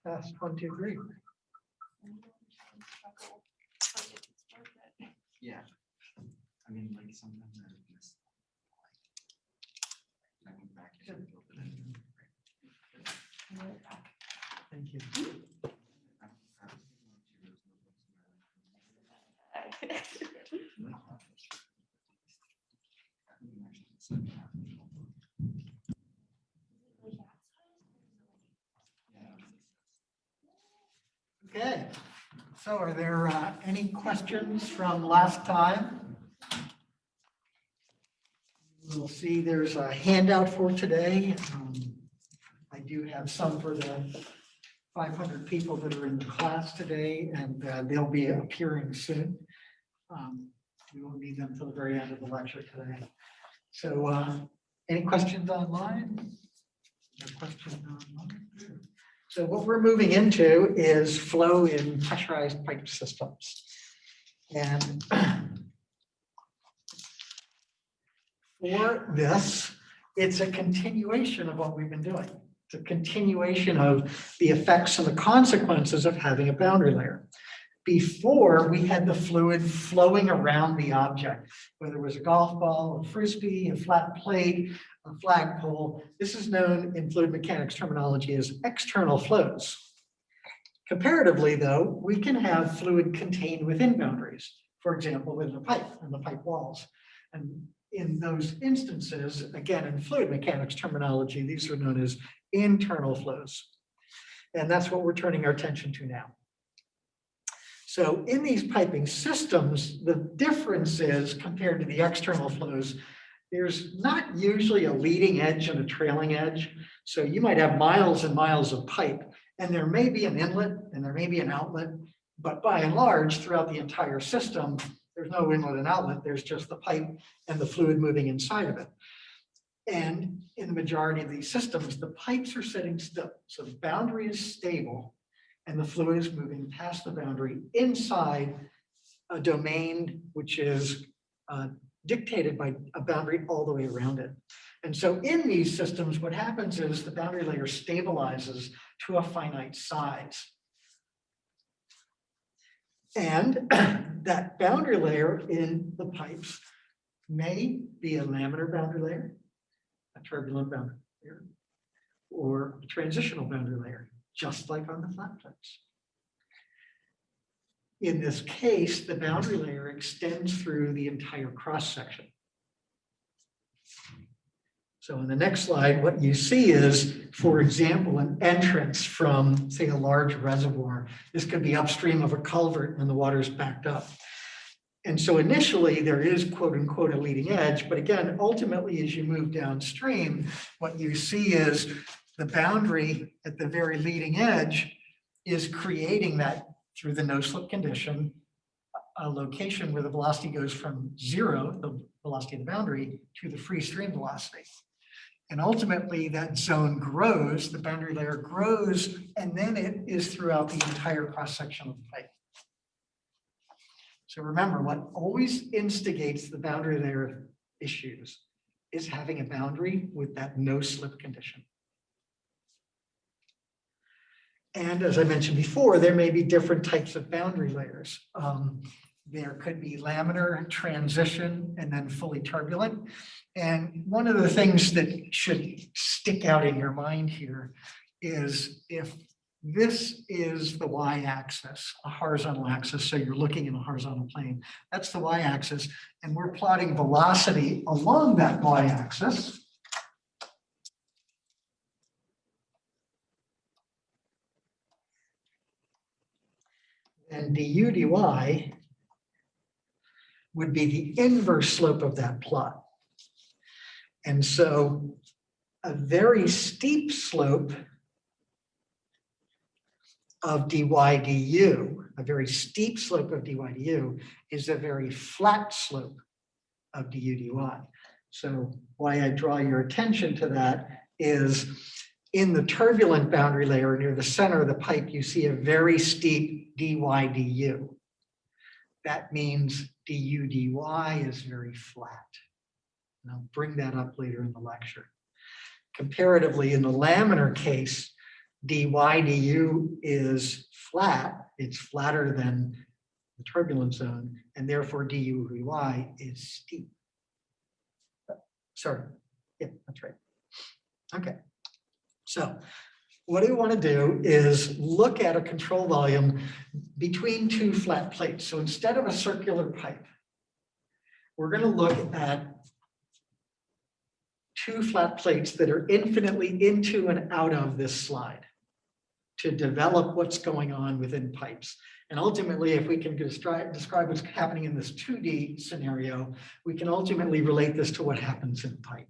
Pass 1, 2, 3. Yeah. I mean, like sometimes I miss. I went back and built it in. Thank you. Okay, so are there any questions from last time? We'll see there's a handout for today. I do have some for the 500 people that are in the class today, and they'll be appearing soon. We won't need them until the very end of the lecture today. So any questions online? No questions online? So what we're moving into is flow in pressurized pipe systems. And for this, it's a continuation of what we've been doing. It's a continuation of the effects and the consequences of having a boundary layer. Before, we had the fluid flowing around the object, whether it was a golf ball, a frisbee, a flat plate, a flagpole. This is known in fluid mechanics terminology as external flows. Comparatively, though, we can have fluid contained within boundaries, for example, within a pipe and the pipe walls. And in those instances, again, in fluid mechanics terminology, these are known as internal flows. And that's what we're turning our attention to now. So in these piping systems, the difference is compared to the external flows, there's not usually a leading edge and a trailing edge. So you might have miles and miles of pipe, and there may be an inlet and there may be an outlet, but by and large, throughout the entire system, there's no inlet and outlet, there's just the pipe and the fluid moving inside of it. And in the majority of these systems, the pipes are sitting still. So the boundary is stable and the fluid is moving past the boundary inside a domain which is dictated by a boundary all the way around it. And so in these systems, what happens is the boundary layer stabilizes to a finite size. And that boundary layer in the pipes may be a laminar boundary layer, a turbulent boundary layer, or a transitional boundary layer, just like on the flat plates. In this case, the boundary layer extends through the entire cross section. So in the next slide, what you see is, for example, an entrance from, say, a large reservoir. This could be upstream of a culvert when the water is backed up. And so initially there is quote unquote a leading edge, but again, ultimately, as you move downstream, what you see is the boundary at the very leading edge is creating that through the no slip condition, a location where the velocity goes from zero, the velocity of the boundary, to the free stream velocity. And ultimately that zone grows, the boundary layer grows, and then it is throughout the entire cross section of the pipe. So remember, what always instigates the boundary layer issues is having a boundary with that no slip condition. And as I mentioned before, there may be different types of boundary layers. There could be laminar, transition, and then fully turbulent. And one of the things that should stick out in your mind here is if this is the y-axis, a horizontal axis, so you're looking in a horizontal plane, that's the y-axis, and we're plotting velocity along that y-axis. And du dy would be the inverse slope of that plot. And so a very steep slope of dy du, a very steep slope of dy du is a very flat slope of du dy. So why I draw your attention to that is in the turbulent boundary layer near the center of the pipe, you see a very steep dy du. That means du dy is very flat. And I'll bring that up later in the lecture. Comparatively, in the laminar case, dy du is flat, it's flatter than the turbulent zone, and therefore du dy is steep. Sorry, yeah, that's right. Okay, so what we want to do is look at a control volume between two flat plates. So instead of a circular pipe, we're going to look at two flat plates that are infinitely into and out of this slide to develop what's going on within pipes. And ultimately, if we can describe what's happening in this 2D scenario, we can ultimately relate this to what happens in pipe.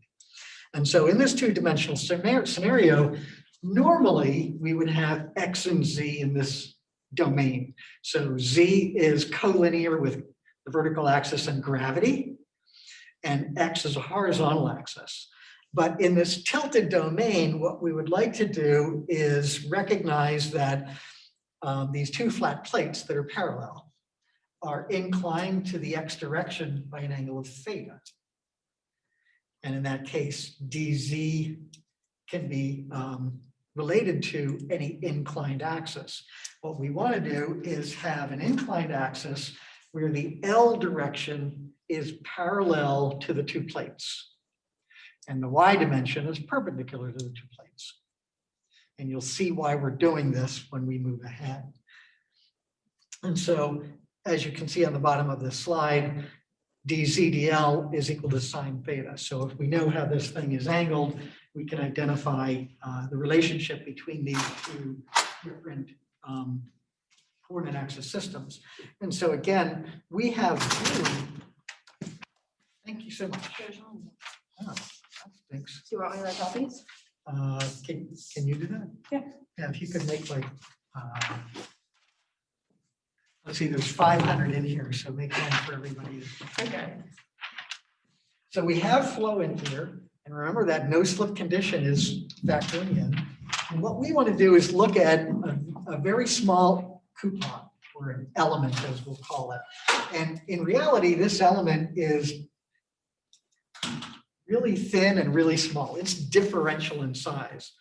And so in this two-dimensional scenario, normally we would have X and Z in this domain. So Z is collinear with the vertical axis and gravity, and X is a horizontal axis. But in this tilted domain, what we would like to do is recognize that these two flat plates that are parallel are inclined to the X direction by an angle of theta. And in that case, dz can be related to any inclined axis. What we want to do is have an inclined axis where the L direction is parallel to the two plates. And the Y dimension is perpendicular to the two plates. And you'll see why we're doing this when we move ahead. And so, as you can see on the bottom of this slide, dz/dl is equal to sine theta. So if we know how this thing is angled, we can identify the relationship between these two different coordinate axis systems. And so again, we have blue. Thank you so much. Oh, thanks. Do you want one of the copies? Can you do that? Yeah. Yeah, if you could make like, let's see, there's 500 in here, so make one for everybody. Okay. So we have flow in here, and remember that no slip condition is factoring in. And what we want to do is look at a very small coupon, or an element, as we'll call it. And in reality, this element is really thin and really small. It's differential in size,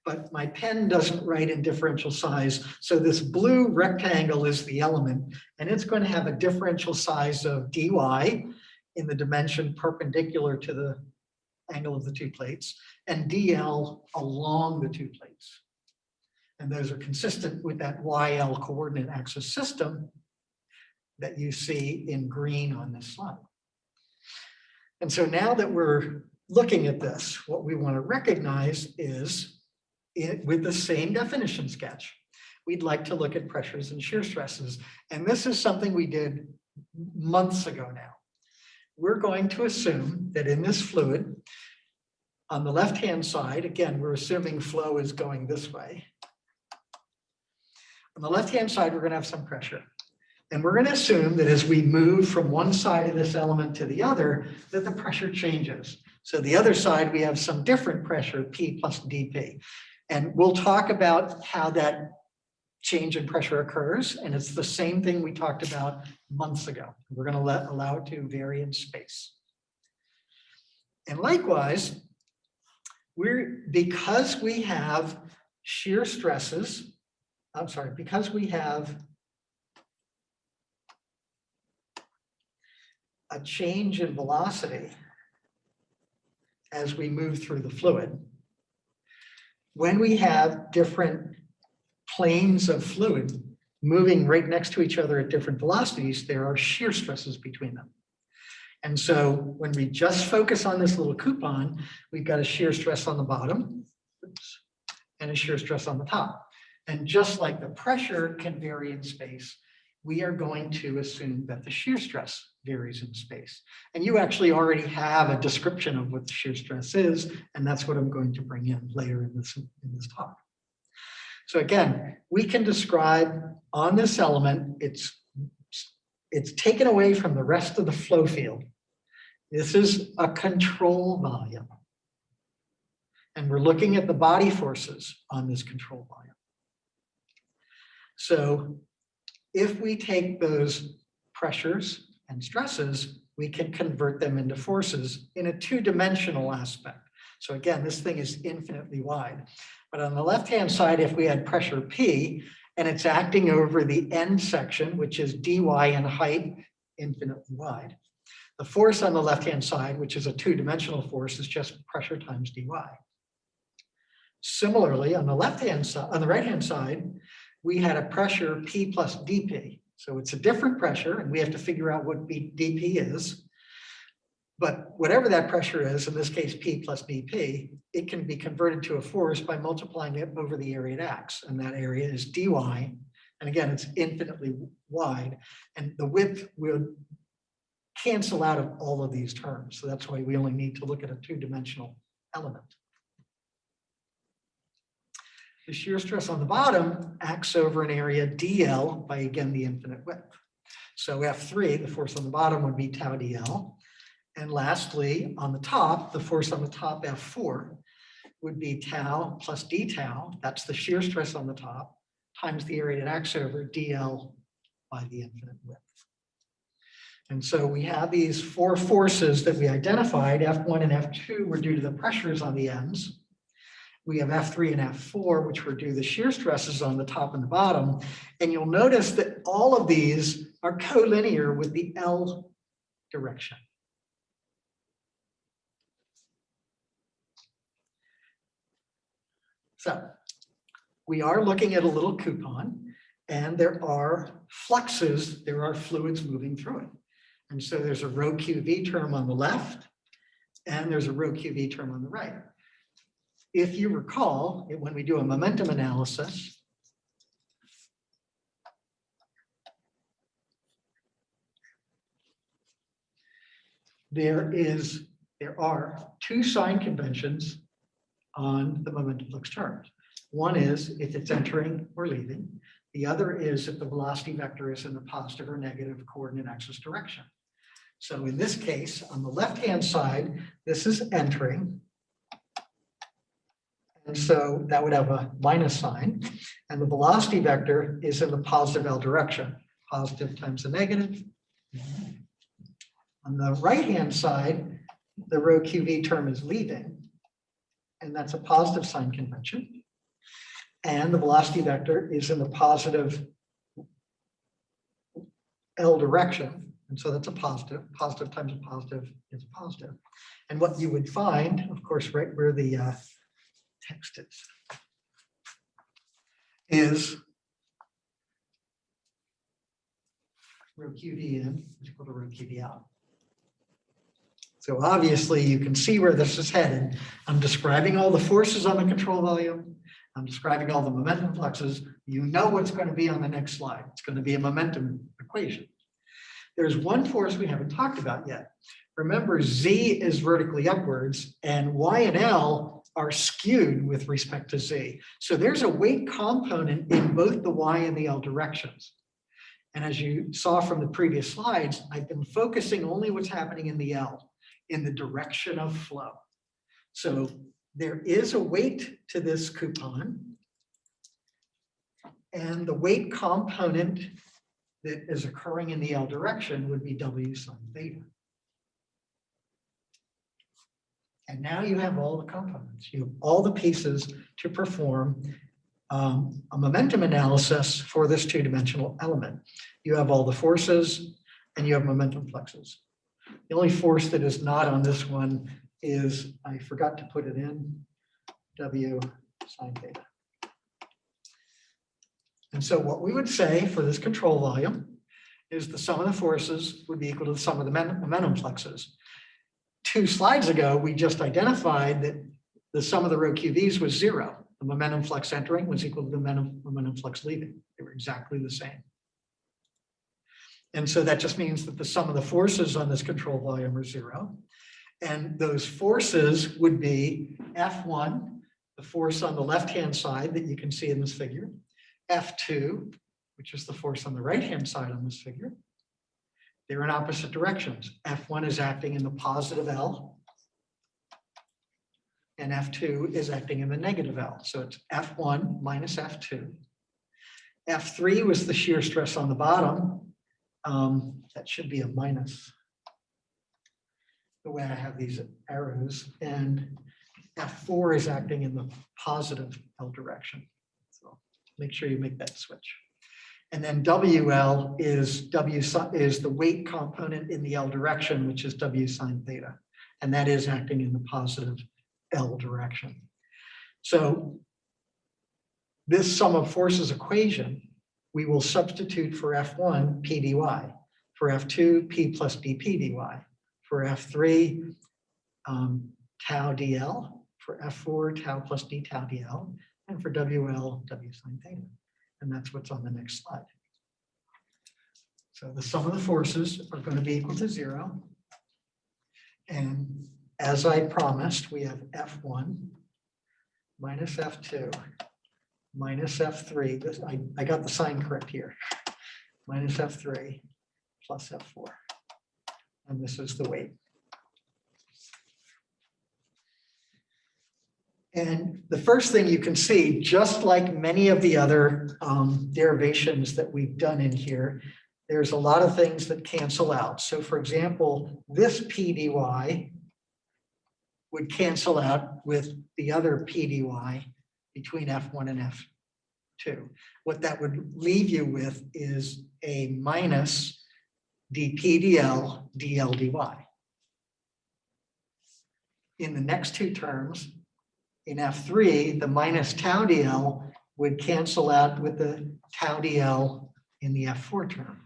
but my pen doesn't write in differential size. So this blue rectangle is the element, and it's going to have a differential size of dy in the dimension perpendicular to the angle of the two plates, and dl along the two plates. And those are consistent with that YL coordinate axis system that you see in green on this slide. And so now that we're looking at this, what we want to recognize is, with the same definition sketch, we'd like to look at pressures and shear stresses. And this is something we did months ago now. We're going to assume that in this fluid, on the left-hand side, again, we're assuming flow is going this way. On the left-hand side, we're going to have some pressure. And we're going to assume that as we move from one side of this element to the other, that the pressure changes. So the other side, we have some different pressure, P plus dP. And we'll talk about how that change in pressure occurs. And it's the same thing we talked about months ago. We're going to allow it to vary in space. And likewise, because we have shear stresses, because we have a change in velocity as we move through the fluid. When we have different planes of fluid moving right next to each other at different velocities, there are shear stresses between them. And so when we just focus on this little coupon, we've got a shear stress on the bottom, and a shear stress on the top. And just like the pressure can vary in space, we are going to assume that the shear stress varies in space. And you actually already have a description of what the shear stress is, and that's what I'm going to bring in later in this talk. So again, we can describe on this element, it's taken away from the rest of the flow field. This is a control volume. And we're looking at the body forces on this control volume. So if we take those pressures and stresses, we can convert them into forces in a two-dimensional aspect. So again, this thing is infinitely wide. But on the left-hand side, if we had pressure P and it's acting over the end section, which is dy in height, infinitely wide. The force on the left-hand side, which is a two-dimensional force, is just pressure times dy. Similarly, on the left-hand side, on the right-hand side, we had a pressure P plus dP. So it's a different pressure, and we have to figure out what dP is. But whatever that pressure is, in this case, P plus dP, it can be converted to a force by multiplying it over the area it acts. And that area is dy. And again, it's infinitely wide. And the width will cancel out of all of these terms. So that's why we only need to look at a two-dimensional element. The shear stress on the bottom acts over an area dl by, again, the infinite width. So F3, the force on the bottom, would be tau dl. And lastly, on the top, the force on the top, F4, would be tau plus d tau. That's the shear stress on the top, times the area it acts over, dl by the infinite width. And so we have these four forces that we identified. F1 and F2 were due to the pressures on the ends. We have F3 and F4, which were due to the shear stresses on the top and the bottom. And you'll notice that all of these are collinear with the L direction. So we are looking at a little coupon, and there are fluxes, there are fluids moving through it. And so there's a rho QV term on the left, and there's a rho QV term on the right. If you recall, when we do a momentum analysis, there are two sign conventions on the momentum flux terms. One is if it's entering or leaving. The other is if the velocity vector is in the positive or negative coordinate axis direction. So in this case, on the left-hand side, this is entering. And so that would have a minus sign. And the velocity vector is in the positive L direction, positive times the negative. On the right-hand side, the rho QV term is leaving. And that's a positive sign convention. And the velocity vector is in the positive L direction. And so that's a positive. Positive times a positive is a positive. And what you would find, of course, right where the text is rho QV in is equal to rho QV out. So obviously you can see where this is headed. I'm describing all the forces on the control volume. I'm describing all the momentum fluxes. You know what's going to be on the next slide. It's going to be a momentum equation. There's one force we haven't talked about yet. Remember, Z is vertically upwards and Y and L are skewed with respect to Z. So there's a weight component in both the Y and the L directions. And as you saw from the previous slides, I've been focusing only what's happening in the L, in the direction of flow. So there is a weight to this coupon, and the weight component that is occurring in the L direction would be W sine theta. And now you have all the components. You have all the pieces to perform a momentum analysis for this two-dimensional element. You have all the forces and you have momentum fluxes. The only force that is not on this one is, I forgot to put it in, W sine theta. And so what we would say for this control volume is the sum of the forces would be equal to the sum of the momentum fluxes. 2 slides ago, we just identified that the sum of the rho QVs was 0. The momentum flux entering was equal to the momentum flux leaving. They were exactly the same. And so that just means that the sum of the forces on this control volume are 0. And those forces would be F1, the force on the left-hand side that you can see in this figure, F2, which is the force on the right-hand side on this figure. They're in opposite directions. F1 is acting in the positive L, and F2 is acting in the negative L. So it's F1 minus F2. F3 was the shear stress on the bottom. That should be a minus, the way I have these arrows. And F4 is acting in the positive L direction. So make sure you make that switch. And then WL is the weight component in the L direction, which is W sine theta. And that is acting in the positive L direction. So this sum of forces equation, we will substitute for F1 P dy, for F2 P plus dP dy, for F3 tau dL, for F4 tau plus d tau dL, and for WL W sine theta. And that's what's on the next slide. So the sum of the forces are going to be equal to 0. And as I promised, we have F1 minus F2 minus F3. I got the sign correct here. Minus F3 plus F4. And this is the weight. And the first thing you can see, just like many of the other derivations that we've done in here, there's a lot of things that cancel out. So for example, this P dy would cancel out with the other P dy between F1 and F2. What that would leave you with is a minus dP dL, dL dy. In the next two terms, in F3, the minus tau dL would cancel out with the tau dL in the F4 term,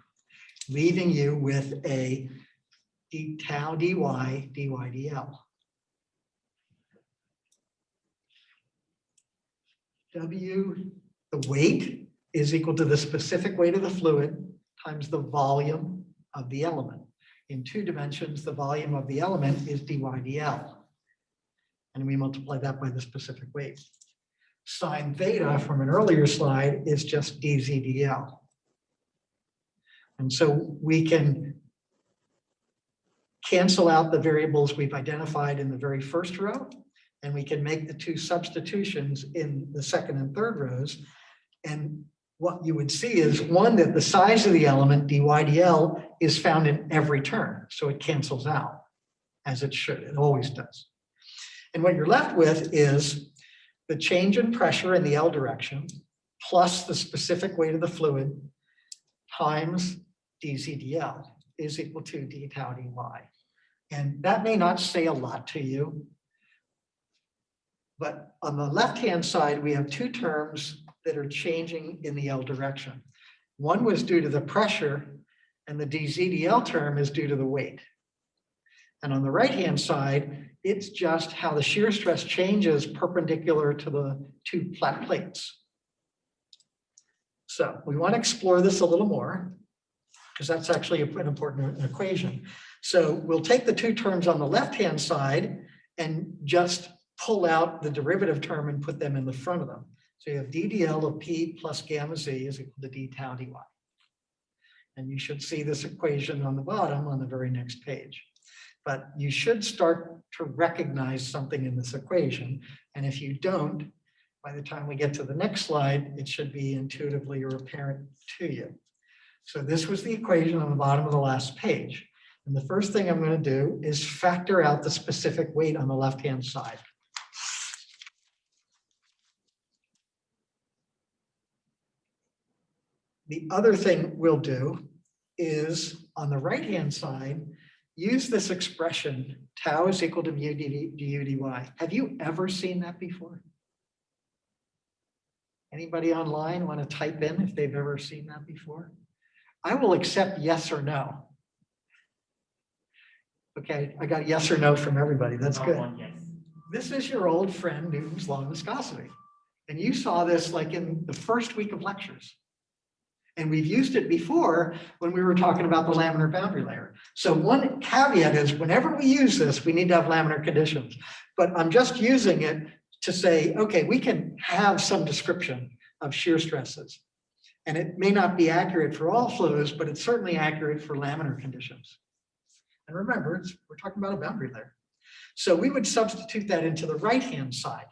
leaving you with a d tau dy, dy dL. W, the weight, is equal to the specific weight of the fluid times the volume of the element. In 2 dimensions, the volume of the element is dy dL. And we multiply that by the specific weight. Sine theta from an earlier slide is just dz dL. And so we can cancel out the variables we've identified in the very first row, and we can make the 2 substitutions in the second and third rows. And what you would see is, one, that the size of the element, dy dL, is found in every term. So it cancels out, as it should. It always does. And what you're left with is the change in pressure in the L direction plus the specific weight of the fluid times dz dL is equal to d tau dy. And that may not say a lot to you, but on the left-hand side, we have 2 terms that are changing in the L direction. One was due to the pressure, and the dz dL term is due to the weight. And on the right-hand side, it's just how the shear stress changes perpendicular to the 2 flat plates. So we want to explore this a little more, because that's actually an important equation. So we'll take the 2 terms on the left-hand side and just pull out the derivative term and put them in the front of them. So you have d dL of P plus gamma z is equal to d tau dy. And you should see this equation on the bottom on the very next page. But you should start to recognize something in this equation. And if you don't, by the time we get to the next slide, it should be intuitively or apparent to you. So this was the equation on the bottom of the last page. And the first thing I'm going to do is factor out the specific weight on the left-hand side. The other thing we'll do is, on the right-hand side, use this expression, tau is equal to mu du dy. Have you ever seen that before? Anybody online want to type in if they've ever seen that before? I will accept yes or no. Okay, I got yes or no from everybody. That's good. Yes. This is your old friend Newton's law of viscosity. And you saw this like in the first week of lectures. And we've used it before when we were talking about the laminar boundary layer. So one caveat is, whenever we use this, we need to have laminar conditions. But I'm just using it to say, okay, we can have some description of shear stresses. And it may not be accurate for all flows, but it's certainly accurate for laminar conditions. And remember, we're talking about a boundary layer. So we would substitute that into the right-hand side.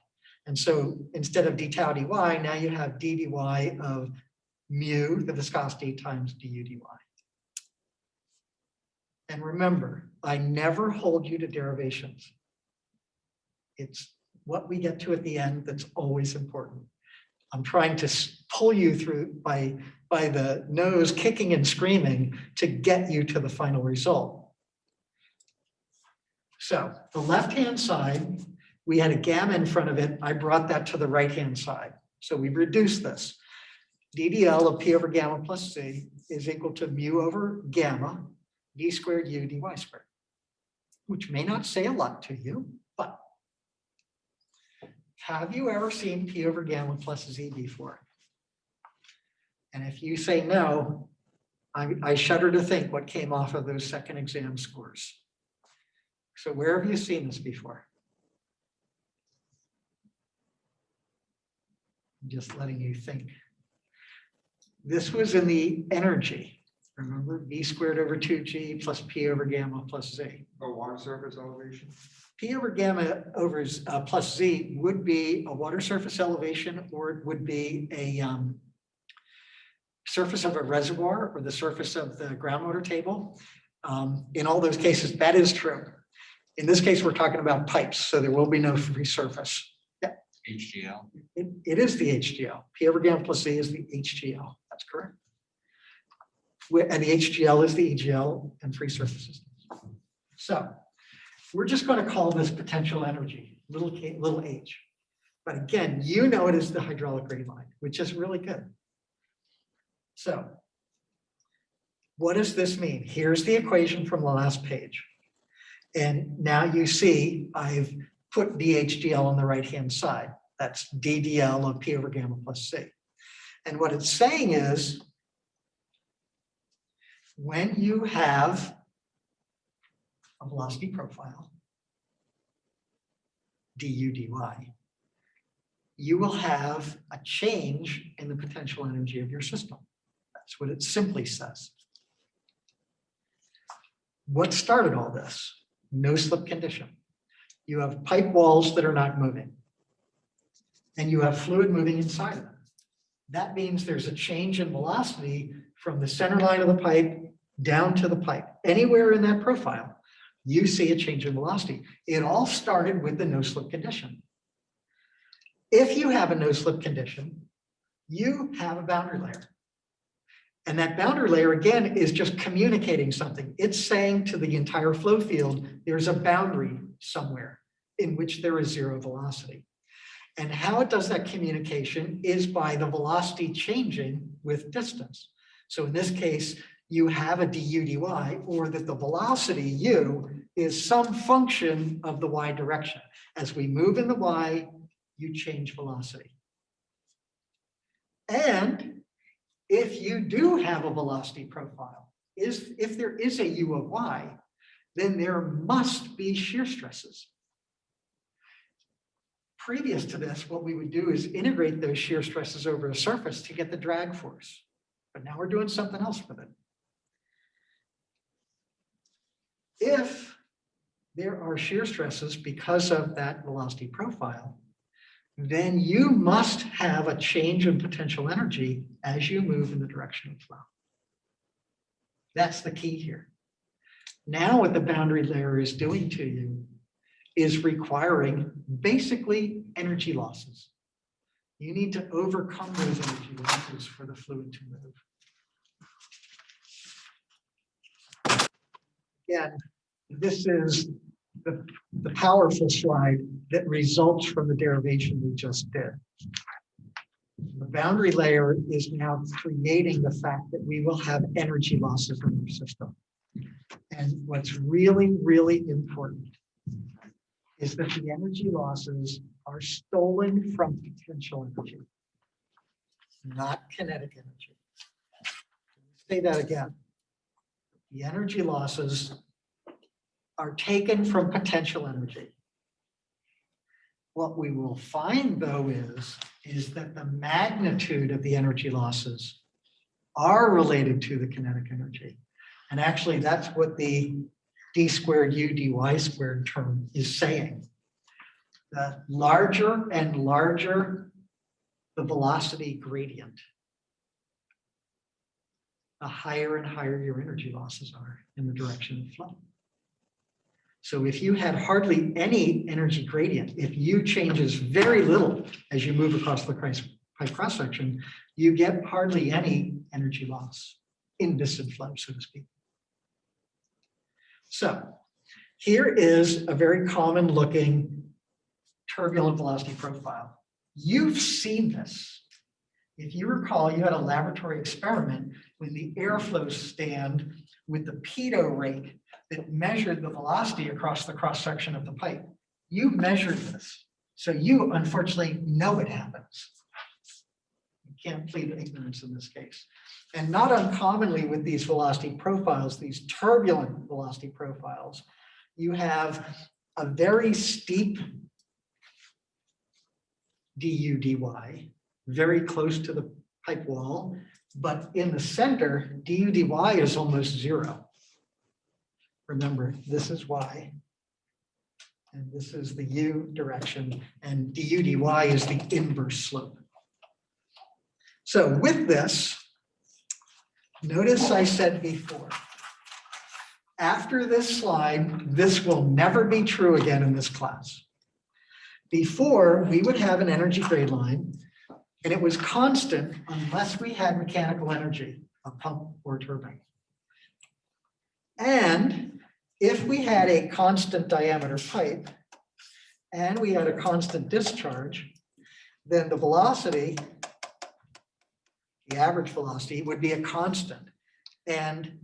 And so instead of d tau dy, now you have d dy of mu, the viscosity, times du dy. And remember, I never hold you to derivations. It's what we get to at the end that's always important. I'm trying to pull you through by the nose kicking and screaming to get you to the final result. So the left-hand side, we had a gamma in front of it. I brought that to the right-hand side. So we reduced this. DDL of P over gamma plus C is equal to mu over gamma d squared u dy squared, which may not say a lot to you, but have you ever seen P over gamma plus Z before? And if you say no, I shudder to think what came off of those second exam scores. So where have you seen this before? I'm just letting you think. This was in the energy. Remember, V squared over 2G plus P over gamma plus Z. Water surface elevation? P over gamma over plus Z would be a water surface elevation, or it would be a surface of a reservoir or the surface of the groundwater table. In all those cases, that is true. In this case, we're talking about pipes, so there will be no free surface. Yeah. HGL. It is the HGL. P over gamma plus Z is the HGL. That's correct. And the HGL is the EGL and free surfaces. So we're just going to call this potential energy, little h. But again, you know it is the hydraulic ray line, which is really good. So what does this mean? Here's the equation from the last page. And now you see I've put DHGL on the right-hand side. That's DDL of P over gamma plus C. And what it's saying is, when you have a velocity profile, du dy, you will have a change in the potential energy of your system. That's what it simply says. What started all this? No slip condition. You have pipe walls that are not moving, and you have fluid moving inside of them. That means there's a change in velocity from the center line of the pipe down to the pipe. Anywhere in that profile, you see a change in velocity. It all started with the no slip condition. If you have a no slip condition, you have a boundary layer. And that boundary layer, again, is just communicating something. It's saying to the entire flow field, there's a boundary somewhere in which there is zero velocity. And how it does that communication is by the velocity changing with distance. So in this case, you have a du dy, or that the velocity u is some function of the y direction. As we move in the y, you change velocity. And if you do have a velocity profile, if there is a u of y, then there must be shear stresses. Previous to this, what we would do is integrate those shear stresses over a surface to get the drag force. But now we're doing something else with it. If there are shear stresses because of that velocity profile, then you must have a change in potential energy as you move in the direction of flow. That's the key here. Now what the boundary layer is doing to you is requiring basically energy losses. You need to overcome those energy losses for the fluid to move. Again, this is the powerful slide that results from the derivation we just did. The boundary layer is now creating the fact that we will have energy losses in our system. And what's really, really important is that the energy losses are stolen from potential energy, not kinetic energy. Say that again. The energy losses are taken from potential energy. What we will find, though, is that the magnitude of the energy losses are related to the kinetic energy. And actually, that's what the d squared u dy squared term is saying. The larger and larger the velocity gradient, the higher and higher your energy losses are in the direction of flow. So if you had hardly any energy gradient, if U changes very little as you move across the pipe cross-section, you get hardly any energy loss in viscid flow, so to speak. So here is a very common looking turbulent velocity profile. You've seen this. If you recall, you had a laboratory experiment when the airflow stand with the pitot rate that measured the velocity across the cross-section of the pipe. You measured this. So you unfortunately know it happens. You can't plead ignorance in this case. And not uncommonly with these velocity profiles, these turbulent velocity profiles, you have a very steep du dy, very close to the pipe wall, but in the center, du dy is almost zero. Remember, this is y, and this is the u direction, and du dy is the inverse slope. So with this, notice I said before, after this slide, this will never be true again in this class. Before, we would have an energy grade line, and it was constant unless we had mechanical energy, a pump or a turbine. And if we had a constant diameter pipe and we had a constant discharge, then the velocity, the average velocity, would be a constant. And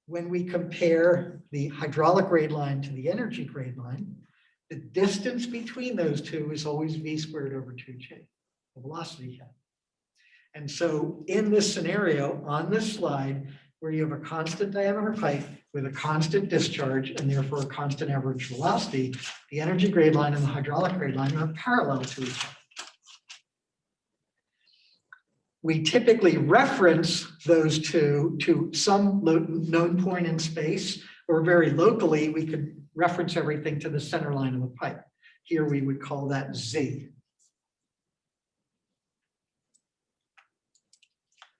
when we compare the hydraulic grade line to the energy grade line, the distance between those two is always v squared over 2g, the velocity head. And so in this scenario, on this slide, where you have a constant diameter pipe with a constant discharge and therefore a constant average velocity, the energy grade line and the hydraulic grade line are parallel to each other. We typically reference those two to some known point in space, or very locally, we could reference everything to the center line of the pipe. Here we would call that Z.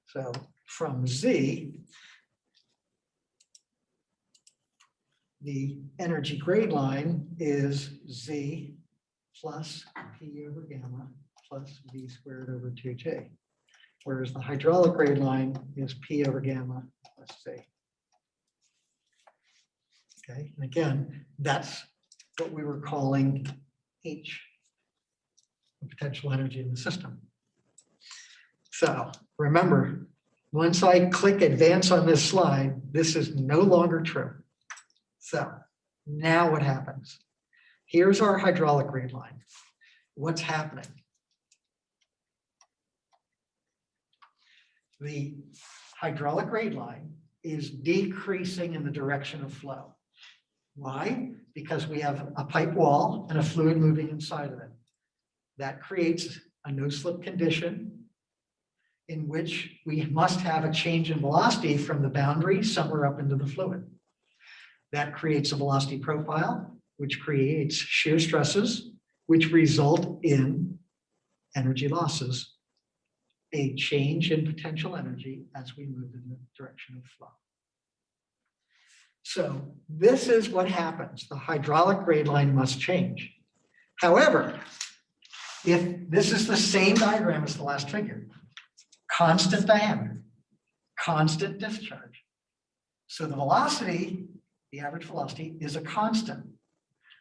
So from Z, the energy grade line is Z plus P over gamma plus V squared over 2J. Whereas the hydraulic grade line is P over gamma plus Z. Okay, and again, that's what we were calling H, the potential energy in the system. So remember, once I click advance on this slide, this is no longer true. So now what happens? Here's our hydraulic grade line. What's happening? The hydraulic grade line is decreasing in the direction of flow. Why? Because we have a pipe wall and a fluid moving inside of it. That creates a no-slip condition in which we must have a change in velocity from the boundary somewhere up into the fluid. That creates a velocity profile, which creates shear stresses, which result in energy losses, a change in potential energy as we move in the direction of flow. So this is what happens. The hydraulic grade line must change. However, if this is the same diagram as the last figure, constant diameter, constant discharge. So the velocity, the average velocity, is a constant.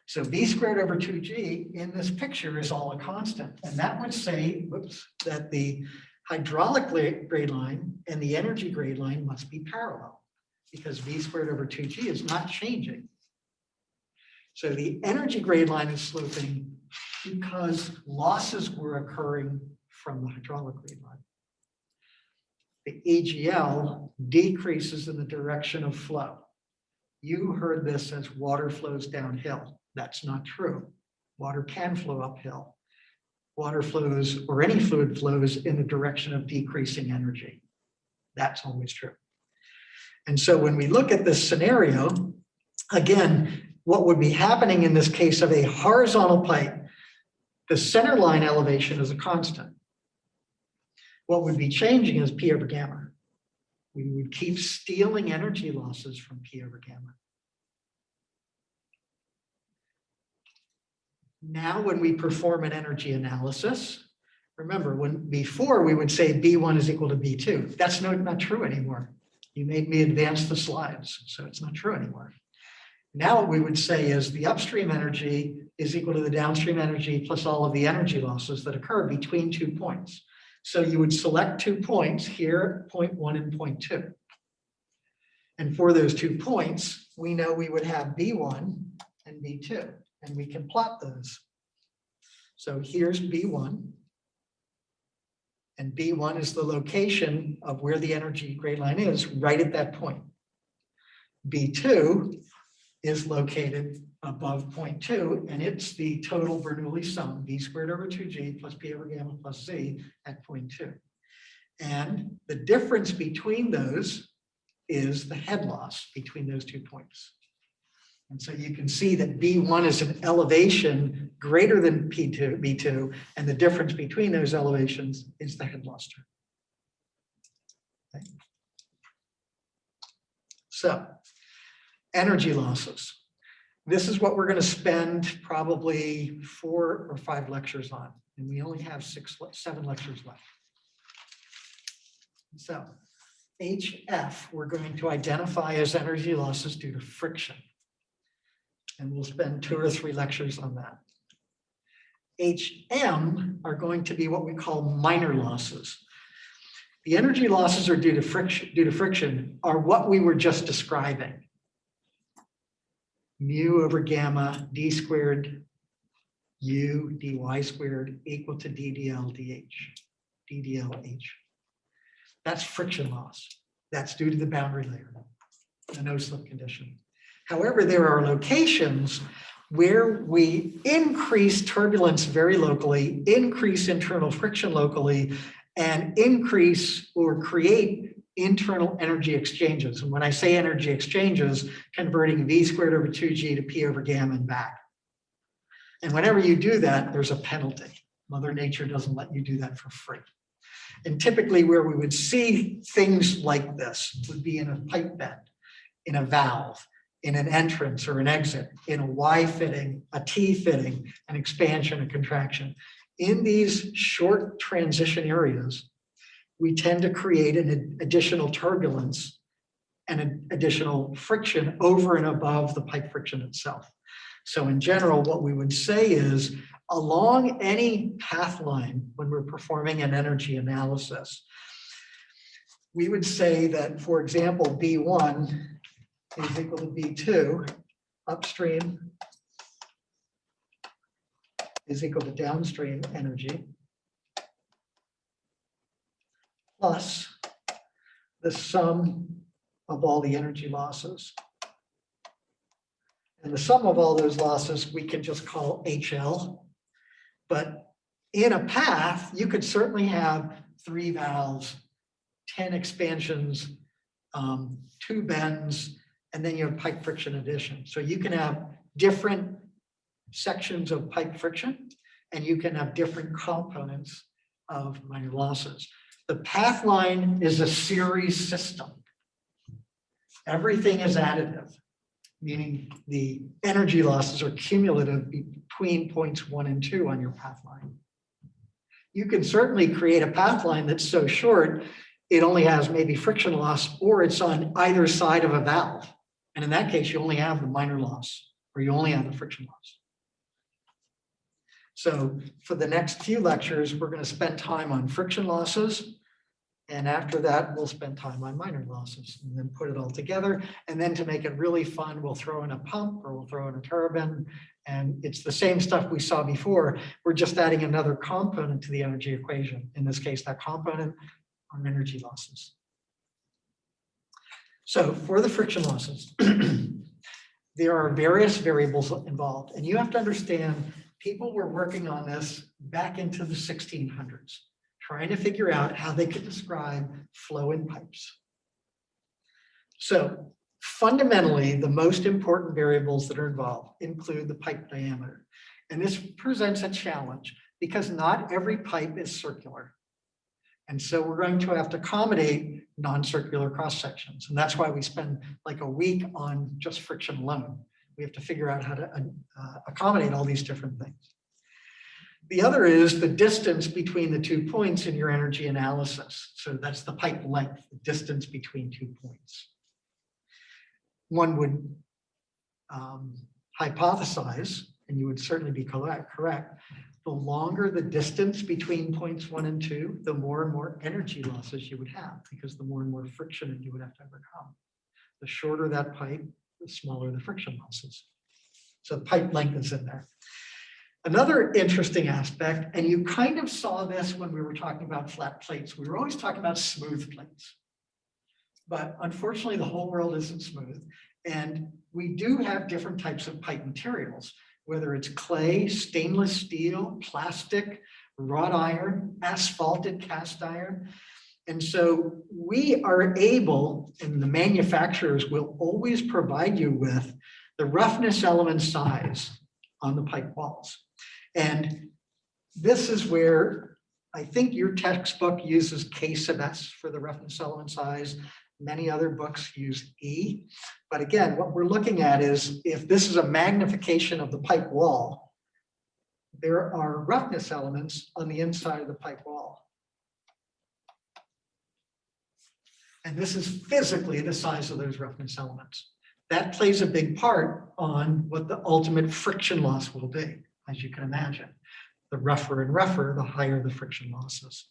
So v squared over 2g in this picture is all a constant. And that would say, whoops, that the hydraulic grade line and the energy grade line must be parallel because v squared over 2g is not changing. So the energy grade line is sloping because losses were occurring from the hydraulic grade line. The AGL decreases in the direction of flow. You heard this as water flows downhill. That's not true. Water can flow uphill. Water flows, or any fluid flows, in the direction of decreasing energy. That's always true. And so when we look at this scenario, again, what would be happening in this case of a horizontal pipe, the center line elevation is a constant. What would be changing is P over gamma, We would keep stealing energy losses from P over gamma. Now, when we perform an energy analysis, remember before we would say B1 is equal to B2. That's not true anymore. You made me advance the slides, so it's not true anymore. Now what we would say is the upstream energy is equal to the downstream energy plus all of the energy losses that occur between 2 points. So you would select 2 points here, point 1 and point 2. And for those 2 points, we know we would have B1 and B2, and we can plot those. So here's B1. And B1 is the location of where the energy grade line is, right at that point. B2 is located above point 2, and it's the total Bernoulli sum, B squared over 2G plus P over gamma plus Z at point 2. And the difference between those is the head loss between those 2 points. And so you can see that B1 is an elevation greater than B2, and the difference between those elevations is the head loss term. Okay. So, energy losses. This is what we're going to spend probably 4 or 5 lectures on, and we only have 7 lectures left. So, HF, we're going to identify as energy losses due to friction. And we'll spend 2 or 3 lectures on that. HM are going to be what we call minor losses. The energy losses are due to friction are what we were just describing. Mu over gamma d squared u dy squared equal to ddl ddlh. That's friction loss. That's due to the boundary layer, the no-slip condition. However, there are locations where we increase turbulence very locally, increase internal friction locally, and increase or create internal energy exchanges. And when I say energy exchanges, converting V squared over 2G to P over gamma and back. And whenever you do that, there's a penalty. Mother Nature doesn't let you do that for free. And typically where we would see things like this would be in a pipe bed, in a valve, in an entrance or an exit, in a Y fitting, a T fitting, an expansion, a contraction. In these short transition areas, we tend to create an additional turbulence and an additional friction over and above the pipe friction itself. So in general, what we would say is along any path line when we're performing an energy analysis, we would say that, for example, B1 is equal to B2, upstream is equal to downstream energy, plus the sum of all the energy losses. And the sum of all those losses we can just call HL. But in a path, you could certainly have 3 valves, 10 expansions, 2 bends, and then you have pipe friction addition. So you can have different sections of pipe friction, and you can have different components of minor losses. The path line is a series system. Everything is additive, meaning the energy losses are cumulative between points 1 and 2 on your path line. You can certainly create a path line that's so short, it only has maybe friction loss, or it's on either side of a valve. And in that case, you only have the minor loss, or you only have the friction loss. So for the next few lectures, we're going to spend time on friction losses. And after that, we'll spend time on minor losses and then put it all together. And then to make it really fun, we'll throw in a pump or we'll throw in a turbine. And it's the same stuff we saw before. We're just adding another component to the energy equation. In this case, that component are energy losses. So for the friction losses, there are various variables involved. And you have to understand, people were working on this back into the 1600s, trying to figure out how they could describe flow in pipes. So fundamentally, the most important variables that are involved include the pipe diameter. And this presents a challenge because not every pipe is circular. And so we're going to have to accommodate non-circular cross sections. And that's why we spend like a week on just friction alone. We have to figure out how to accommodate all these different things. The other is the distance between the 2 points in your energy analysis. So that's the pipe length, the distance between 2 points. One would hypothesize, and you would certainly be correct, the longer the distance between points 1 and 2, the more and more energy losses you would have, because the more and more friction that you would have to overcome. The shorter that pipe, the smaller the friction losses. So the pipe length is in there. Another interesting aspect, and you kind of saw this when we were talking about flat plates. We were always talking about smooth plates. But unfortunately, the whole world isn't smooth. And we do have different types of pipe materials, whether it's clay, stainless steel, plastic, wrought iron, asphalted cast iron. And so we are able, and the manufacturers will always provide you with the roughness element size on the pipe walls. And this is where I think your textbook uses K sub S for the roughness element size. Many other books use E. But again, what we're looking at is if this is a magnification of the pipe wall, there are roughness elements on the inside of the pipe wall. And this is physically the size of those roughness elements. That plays a big part on what the ultimate friction loss will be, as you can imagine. The rougher and rougher, the higher the friction losses.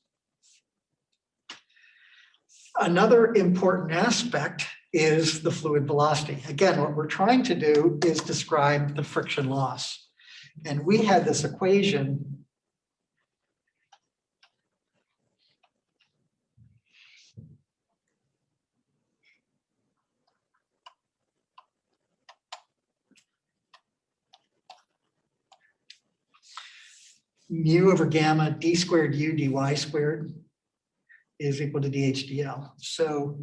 Another important aspect is the fluid velocity. Again, what we're trying to do is describe the friction loss. And we had this equation . Mu over gamma d squared u dy squared is equal to dHdl. So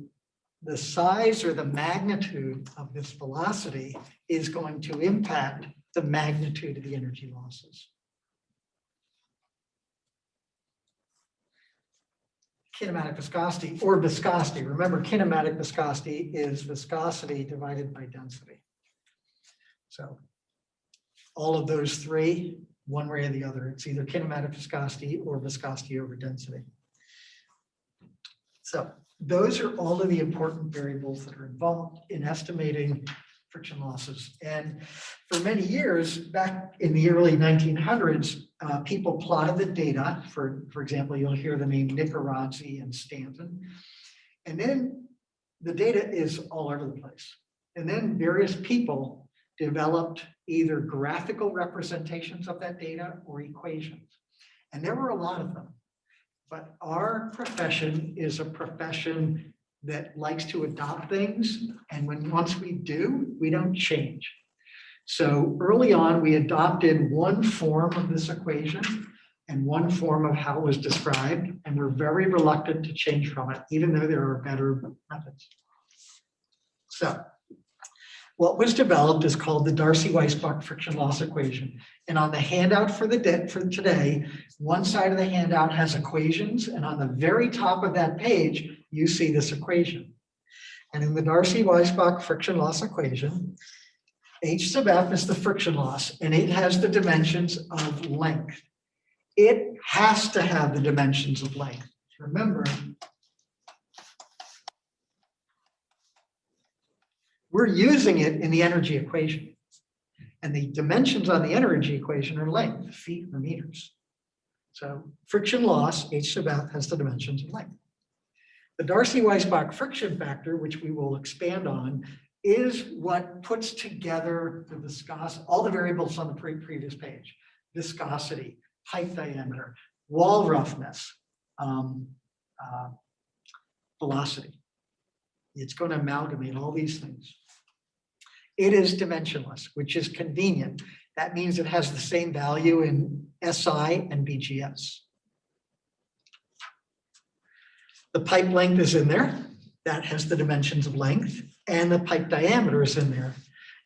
the size or the magnitude of this velocity is going to impact the magnitude of the energy losses. Kinematic viscosity or viscosity. Remember, kinematic viscosity is viscosity divided by density. So all of those three, one way or the other, it's either kinematic viscosity or viscosity over density. So those are all of the important variables that are involved in estimating friction losses. And for many years, back in the early 1900s, people plotted the data. For example, you'll hear the name Nicarazzi and Stanton. And then the data is all over the place. And then various people developed either graphical representations of that data or equations. And there were a lot of them. But our profession is a profession that likes to adopt things. And once we do, we don't change. So early on, we adopted one form of this equation and one form of how it was described. And we're very reluctant to change from it, even though there are better methods. So what was developed is called the Darcy-Weisbach friction loss equation. And on the handout for today, one side of the handout has equations, and on the very top of that page, you see this equation. And in the Darcy-Weisbach friction loss equation, H sub F is the friction loss, and it has the dimensions of length. It has to have the dimensions of length. Remember, we're using it in the energy equation. And the dimensions on the energy equation are length, feet or meters. So friction loss, H sub F, has the dimensions of length. The Darcy-Weisbach friction factor, which we will expand on, is what puts together the viscosity, all the variables on the previous page: viscosity, pipe diameter, wall roughness, velocity. It's going to amalgamate all these things. It is dimensionless, which is convenient. That means it has the same value in SI and BGS. The pipe length is in there. That has the dimensions of length, and the pipe diameter is in there.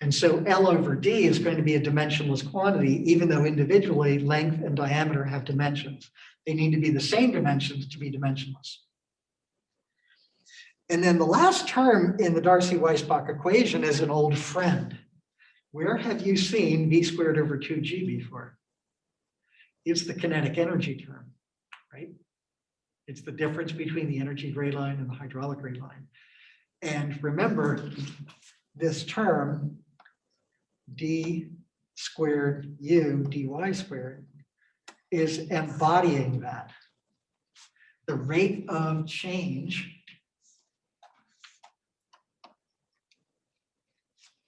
And so L over D is going to be a dimensionless quantity, even though individually length and diameter have dimensions. They need to be the same dimensions to be dimensionless. And then the last term in the Darcy-Weisbach equation is an old friend. Where have you seen v squared over 2g before? It's the kinetic energy term, right? It's the difference between the energy gray line and the hydraulic gray line. And remember, this term, d squared u dy squared, is embodying that. The rate of change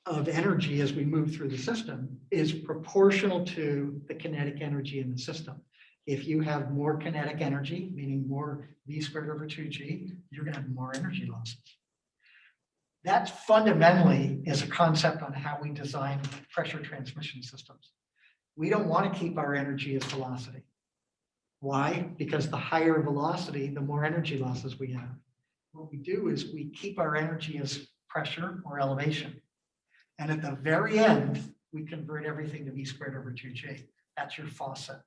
of energy as we move through the system is proportional to the kinetic energy in the system. If you have more kinetic energy, meaning more v squared over 2g, you're going to have more energy losses. That fundamentally is a concept on how we design pressure transmission systems. We don't want to keep our energy as velocity. Why? Because the higher velocity, the more energy losses we have. What we do is we keep our energy as pressure or elevation. And at the very end, we convert everything to v squared over 2g. That's your faucet.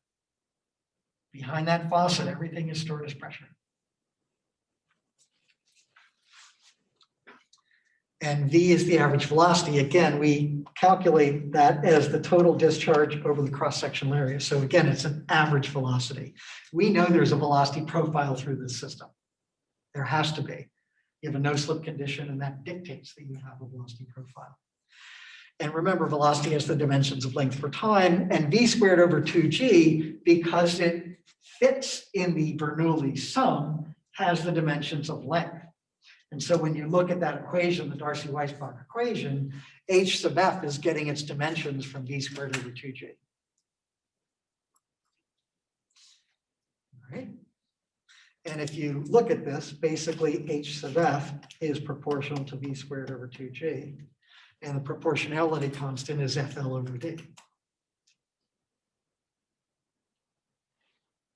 Behind that faucet, everything is stored as pressure. And v is the average velocity. Again, we calculate that as the total discharge over the cross-sectional area. So again, it's an average velocity. We know there's a velocity profile through this system. There has to be. You have a no-slip condition, and that dictates that you have a velocity profile. And remember, velocity has the dimensions of length per time, and v squared over 2g, because it fits in the Bernoulli sum, has the dimensions of length. And so when you look at that equation, the Darcy-Weisbach equation, h sub f is getting its dimensions from v squared over 2g. All right. And if you look at this, basically h sub f is proportional to v squared over 2g. And the proportionality constant is FL over D.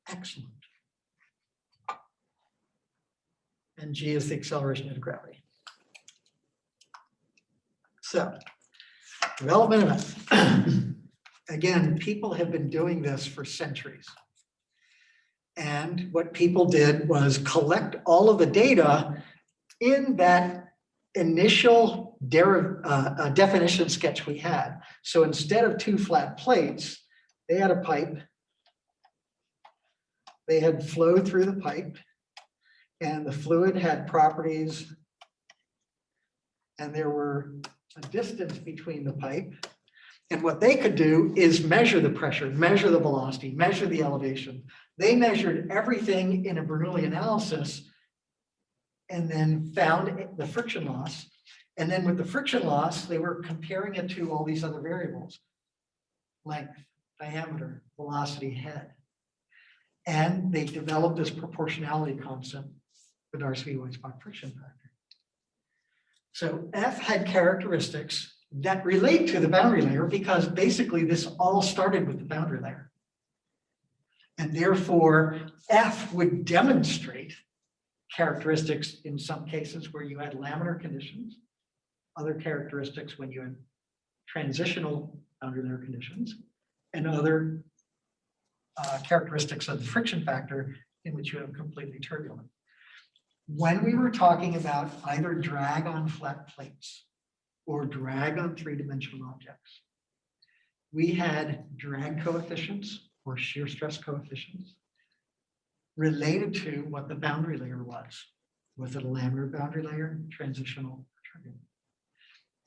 Excellent. And G is the acceleration of gravity. So, development of F. Again, people have been doing this for centuries. And what people did was collect all of the data in that initial definition sketch we had. So instead of two flat plates, they had a pipe. They had flow through the pipe, and the fluid had properties, and there were a distance between the pipe. And what they could do is measure the pressure, measure the velocity, measure the elevation. They measured everything in a Bernoulli analysis and then found the friction loss. And then with the friction loss, they were comparing it to all these other variables: length, diameter, velocity, head. And they developed this proportionality constant, the Darcy-Weisbach friction factor. So F had characteristics that relate to the boundary layer, because basically this all started with the boundary layer. And therefore, F would demonstrate characteristics in some cases where you had laminar conditions, other characteristics when you had transitional boundary layer conditions, and other characteristics of the friction factor in which you have completely turbulent. When we were talking about either drag on flat plates or drag on three-dimensional objects, we had drag coefficients or shear stress coefficients related to what the boundary layer was. Was it a laminar boundary layer, transitional, or turbulent?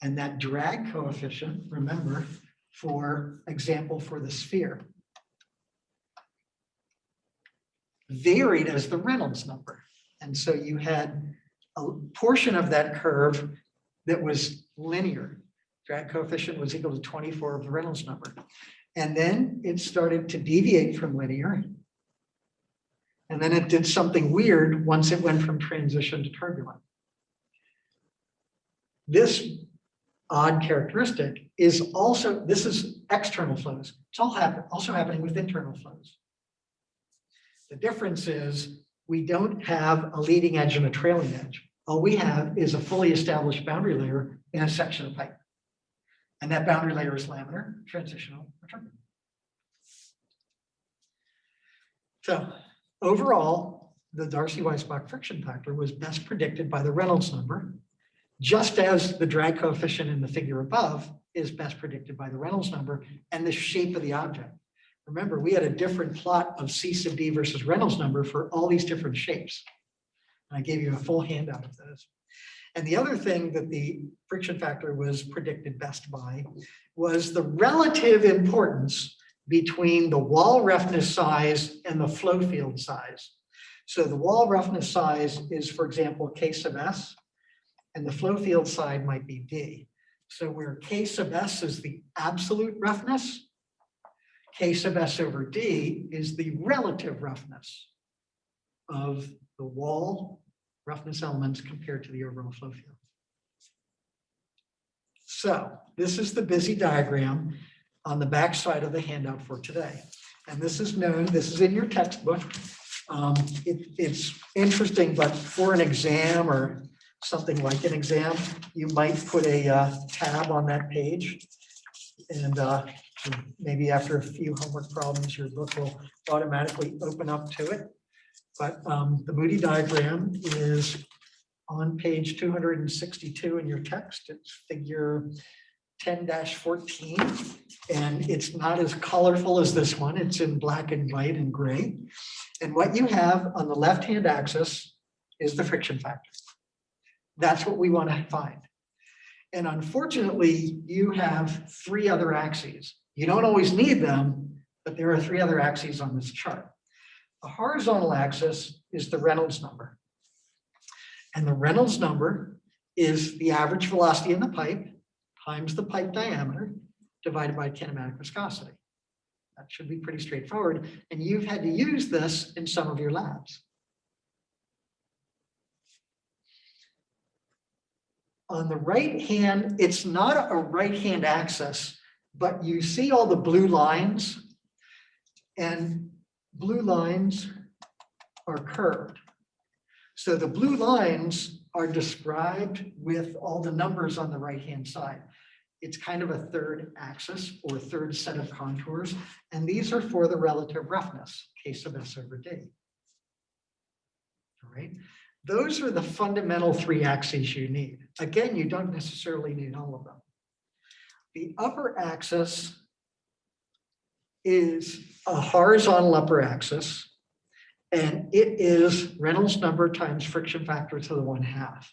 And that drag coefficient, remember, for example, for the sphere, varied as the Reynolds number. And so you had a portion of that curve that was linear. Drag coefficient was equal to 24 of the Reynolds number. And then it started to deviate from linear. And then it did something weird once it went from transition to turbulent. This odd characteristic is also, this is external flows. It's also happening with internal flows. The difference is we don't have a leading edge and a trailing edge. All we have is a fully established boundary layer in a section of pipe. And that boundary layer is laminar, transitional, or turbulent. So overall, the Darcy-Weisbach friction factor was best predicted by the Reynolds number, just as the drag coefficient in the figure above is best predicted by the Reynolds number and the shape of the object. Remember, we had a different plot of C sub D versus Reynolds number for all these different shapes. And I gave you a full handout of those. And the other thing that the friction factor was predicted best by was the relative importance between the wall roughness size and the flow field size. So the wall roughness size is, for example, K sub S, and the flow field side might be D. So where K sub S is the absolute roughness, K sub S over D is the relative roughness of the wall roughness elements compared to the overall flow field. So this is the busy diagram on the back side of the handout for today. And this is known, this is in your textbook. It's interesting, but for an exam or something like an exam, you might put a tab on that page. And maybe after a few homework problems, your book will automatically open up to it. But the Moody diagram is on page 262 in your text. It's figure 10-14, and it's not as colorful as this one. It's in black and white and gray. And what you have on the left-hand axis is the friction factor. That's what we want to find. And unfortunately, you have three other axes. You don't always need them, but there are three other axes on this chart. The horizontal axis is the Reynolds number. And the Reynolds number is the average velocity in the pipe times the pipe diameter divided by kinematic viscosity. That should be pretty straightforward. And you've had to use this in some of your labs. On the right hand, it's not a right-hand axis, but you see all the blue lines, and blue lines are curved. So the blue lines are described with all the numbers on the right-hand side. It's kind of a third axis or third set of contours, and these are for the relative roughness, K sub S over D. All right. Those are the fundamental three axes you need. Again, you don't necessarily need all of them. The upper axis is a horizontal upper axis, and it is Reynolds number times friction factor to the 1/2.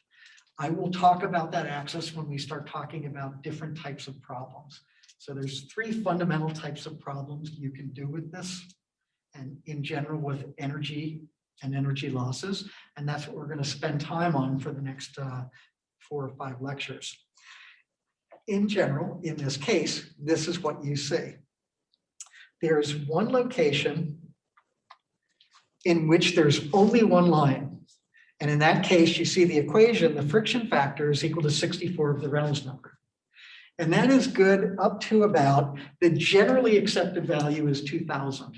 I will talk about that axis when we start talking about different types of problems. So there's three fundamental types of problems you can do with this, and in general with energy and energy losses. And that's what we're going to spend time on for the next 4 or 5 lectures. In general, in this case, this is what you see. There's one location in which there's only one line. And in that case, you see the equation, the friction factor is equal to 64 of the Reynolds number. And that is good up to about, the generally accepted value is 2000.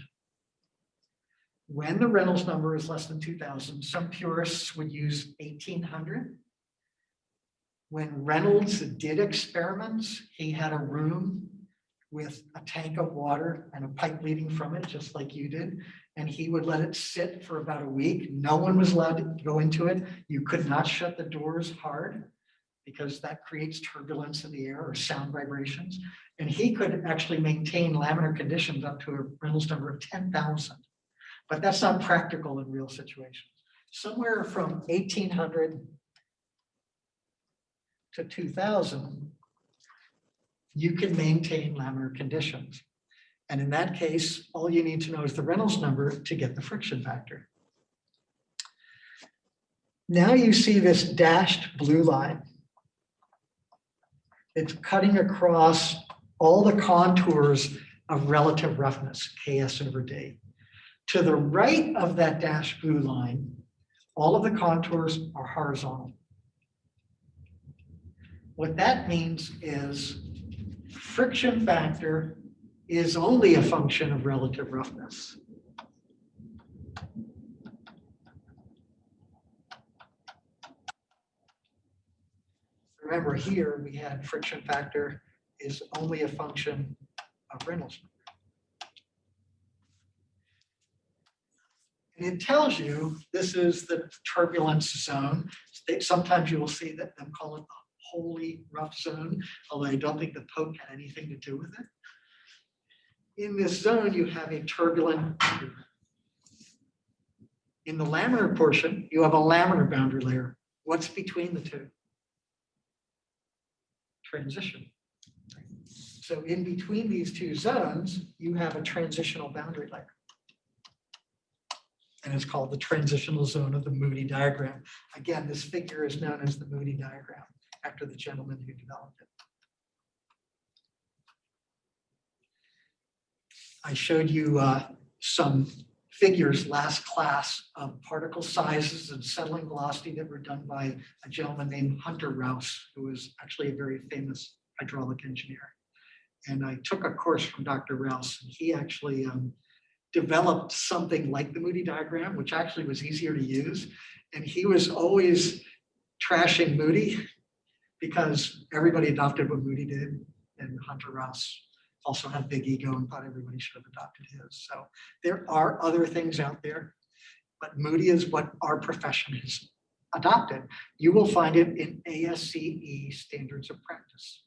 When the Reynolds number is less than 2000, some purists would use 1800. When Reynolds did experiments, he had a room with a tank of water and a pipe leading from it, just like you did. And he would let it sit for about a week. No one was allowed to go into it. You could not shut the doors hard because that creates turbulence in the air or sound vibrations. And he could actually maintain laminar conditions up to a Reynolds number of 10,000. But that's not practical in real situations. Somewhere from 1800 to 2000, you can maintain laminar conditions. And in that case, all you need to know is the Reynolds number to get the friction factor. Now you see this dashed blue line. It's cutting across all the contours of relative roughness, Ks over D. To the right of that dashed blue line, all of the contours are horizontal. What that means is friction factor is only a function of relative roughness. Remember here, we had friction factor is only a function of Reynolds number. And it tells you this is the turbulence zone. Sometimes you will see that them call it the holy rough zone, although I don't think the Pope had anything to do with it. In this zone, you have a turbulent. In the laminar portion, you have a laminar boundary layer. What's between the two? Transition. So in between these two zones, you have a transitional boundary layer. And it's called the transitional zone of the Moody diagram. Again, this figure is known as the Moody diagram after the gentleman who developed it. I showed you some figures last class of particle sizes and settling velocity that were done by a gentleman named Hunter Rouse, who was actually a very famous hydraulic engineer. And I took a course from Dr. Rouse, and he actually developed something like the Moody diagram, which actually was easier to use. And he was always trashing Moody because everybody adopted what Moody did. And Hunter Rouse also had a big ego and thought everybody should have adopted his. So there are other things out there, but Moody is what our profession has adopted. You will find it in ASCE standards of practice.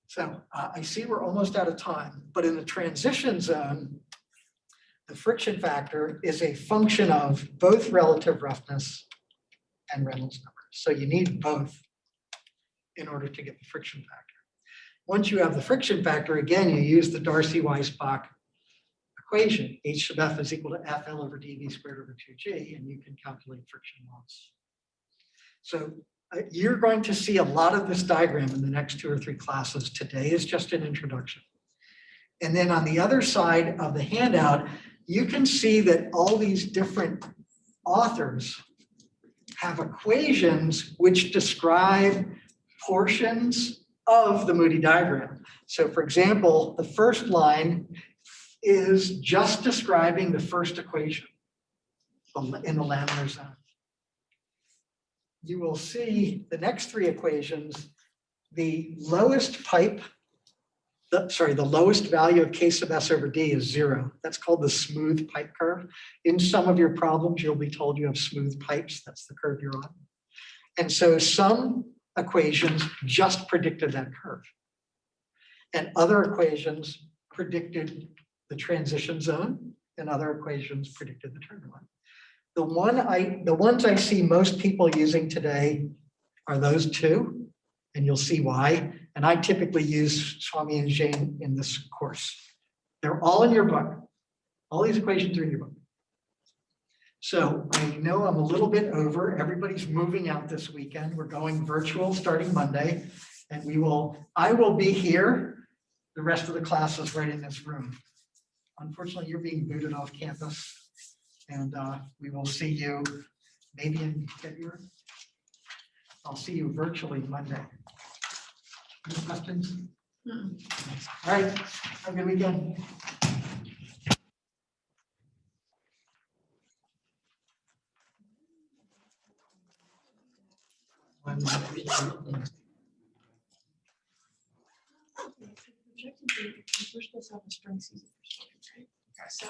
So I see we're almost out of time, but in the transition zone, the friction factor is a function of both relative roughness and Reynolds number. So you need both in order to get the friction factor. Once you have the friction factor, again, you use the Darcy-Weisbach equation. H sub F is equal to FL over dV squared over 2G, and you can calculate friction loss. So you're going to see a lot of this diagram in the next 2 or 3 classes. Today is just an introduction. And then on the other side of the handout, you can see that all these different authors have equations which describe portions of the Moody diagram. So for example, the first line is just describing the first equation in the laminar zone. You will see the next 3 equations, the lowest pipe, the lowest value of K sub S over D is 0. That's called the smooth pipe curve. In some of your problems, you'll be told you have smooth pipes. That's the curve you're on. And so some equations just predicted that curve. And other equations predicted the transition zone, and other equations predicted the turbulence. The ones I see most people using today are those 2, and you'll see why. And I typically use Swami and Jain in this course. They're all in your book. All these equations are in your book. So I know I'm a little bit over. Everybody's moving out this weekend. We're going virtual starting Monday, and I will be here. The rest of the class is right in this room. Unfortunately, you're being booted off campus. And we will see you maybe in February. I'll see you virtually Monday. Any questions? All right, have a good weekend. We're supposed to have a spring season. So